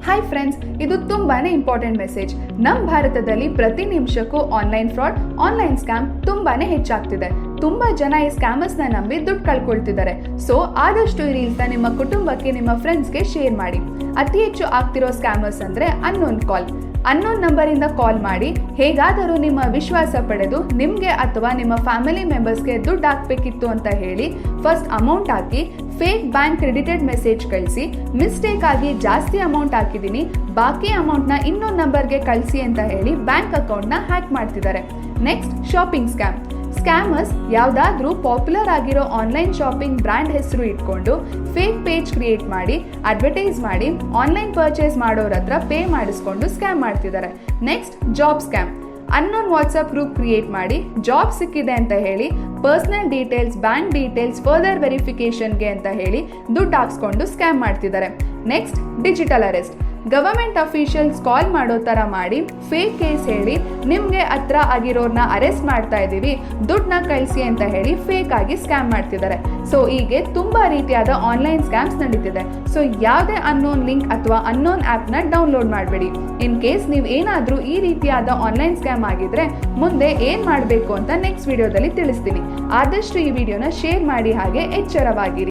Hi friends, ಇದು ತುಂಬಾನೇ important message. ನಮ್ಮ ಭಾರತದಲ್ಲಿ ಪ್ರತಿ ನಿಮಿಷಕ್ಕೂ ಆನ್ಲೈನ್ ಫ್ರಾಡ್, ಆನ್ಲೈನ್ ಸ್ಕ್ಯಾಮ್ ತುಂಬಾನೇ ಹೆಚ್ಚಾಗ್ತಿದೆ. ತುಂಬಾ ಜನ ಈ ಸ್ಕ್ಯಾಮರ್ಸ್ ನ ನಂಬಿ ದುಡ್ಡು ಕಳ್ಕೊಳ್ತಿದ್ದಾರೆ. ಸೊ ಆದಷ್ಟು ಈ ರೀಲ್ಸ್ ನಿಮ್ಮ ಕುಟುಂಬಕ್ಕೆ, ನಿಮ್ಮ ಫ್ರೆಂಡ್ಸ್ಗೆ ಶೇರ್ ಮಾಡಿ. ಅತಿ ಹೆಚ್ಚು ಆಗ್ತಿರೋ ಸ್ಕ್ಯಾಮರ್ಸ್ ಅಂದ್ರೆ ಅನ್ನೋನ್ ಕಾಲ್. ಅನ್ನೋನ್ ನಂಬರಿಂದ ಕಾಲ್ ಮಾಡಿ ಹೇಗಾದರೂ ನಿಮ್ಮ ವಿಶ್ವಾಸ ಪಡೆದು ನಿಮಗೆ ಅಥವಾ ನಿಮ್ಮ ಫ್ಯಾಮಿಲಿ ಮೆಂಬರ್ಸ್ಗೆ ದುಡ್ಡು ಹಾಕಬೇಕಿತ್ತು ಅಂತ ಹೇಳಿ ಫಸ್ಟ್ ಅಮೌಂಟ್ ಹಾಕಿ ಫೇಕ್ ಬ್ಯಾಂಕ್ ಕ್ರೆಡಿಟೆಡ್ ಮೆಸೇಜ್ ಕಳಿಸಿ ಮಿಸ್ಟೇಕ್ ಆಗಿ ಜಾಸ್ತಿ ಅಮೌಂಟ್ ಹಾಕಿದ್ದೀನಿ, ಬಾಕಿ ಅಮೌಂಟ್ನ ಇನ್ನೊಂದು ನಂಬರ್ಗೆ ಕಳಿಸಿ ಅಂತ ಹೇಳಿ ಬ್ಯಾಂಕ್ ಅಕೌಂಟ್ನ ಹ್ಯಾಕ್ ಮಾಡ್ತಿದ್ದಾರೆ. Next, shopping scam. ಸ್ಕ್ಯಾಮರ್ಸ್ ಯಾವುದಾದ್ರೂ ಪಾಪ್ಯುಲರ್ ಆಗಿರೋ ಆನ್ಲೈನ್ ಶಾಪಿಂಗ್ ಬ್ರ್ಯಾಂಡ್ ಹೆಸರು ಇಟ್ಕೊಂಡು ಫೇಕ್ ಪೇಜ್ ಕ್ರಿಯೇಟ್ ಮಾಡಿ ಅಡ್ವರ್ಟೈಸ್ ಮಾಡಿ ಆನ್ಲೈನ್ ಪರ್ಚೇಸ್ ಮಾಡೋರ ಹತ್ರ ಪೇ ಮಾಡಿಸ್ಕೊಂಡು ಸ್ಕ್ಯಾಮ್ ಮಾಡ್ತಿದ್ದಾರೆ. Next, job scam. Unknown WhatsApp group create ಮಾಡಿ ಜಾಬ್ ಸಿಕ್ಕಿದೆ ಅಂತ ಹೇಳಿ personal details, bank details further ವೆರಿಫಿಕೇಶನ್ಗೆ ಅಂತ ಹೇಳಿ ದುಡ್ಡು ಹಾಕ್ಸ್ಕೊಂಡು ಸ್ಕ್ಯಾಮ್ ಮಾಡ್ತಿದ್ದಾರೆ. Next, digital arrest. Government officials call ಮಾಡೋ ಥರ ಮಾಡಿ ಫೇಕ್ ಕೇಸ್ ಹೇಳಿ ನಿಮಗೆ ಹತ್ರ ಆಗಿರೋರ್ನ ಅರೆಸ್ಟ್ ಮಾಡ್ತಾ ಇದ್ದೀವಿ, ದುಡ್ಡನ್ನ ಕಳಿಸಿ ಅಂತ ಹೇಳಿ ಫೇಕ್ ಆಗಿ ಸ್ಕ್ಯಾಮ್ ಮಾಡ್ತಿದ್ದಾರೆ. ಸೊ ಹೀಗೆ ತುಂಬ ರೀತಿಯಾದ ಆನ್ಲೈನ್ ಸ್ಕ್ಯಾಮ್ಸ್ ನಡೀತಿದೆ. ಸೊ ಯಾವುದೇ ಅನ್ನೋನ್ ಲಿಂಕ್ ಅಥವಾ ಅನ್ನೋನ್ ಆ್ಯಪ್ನ ಡೌನ್ಲೋಡ್ ಮಾಡಬೇಡಿ. ಇನ್ ಕೇಸ್ ನೀವು ಏನಾದರೂ ಈ ರೀತಿಯಾದ ಆನ್ಲೈನ್ ಸ್ಕ್ಯಾಮ್ ಆಗಿದ್ರೆ ಮುಂದೆ ಏನು ಮಾಡಬೇಕು ಅಂತ ನೆಕ್ಸ್ಟ್ ವಿಡಿಯೋದಲ್ಲಿ ತಿಳಿಸ್ತೀನಿ. ಆದಷ್ಟು ಈ ವಿಡಿಯೋನ ಶೇರ್ ಮಾಡಿ, ಹಾಗೆ ಎಚ್ಚರವಾಗಿರಿ.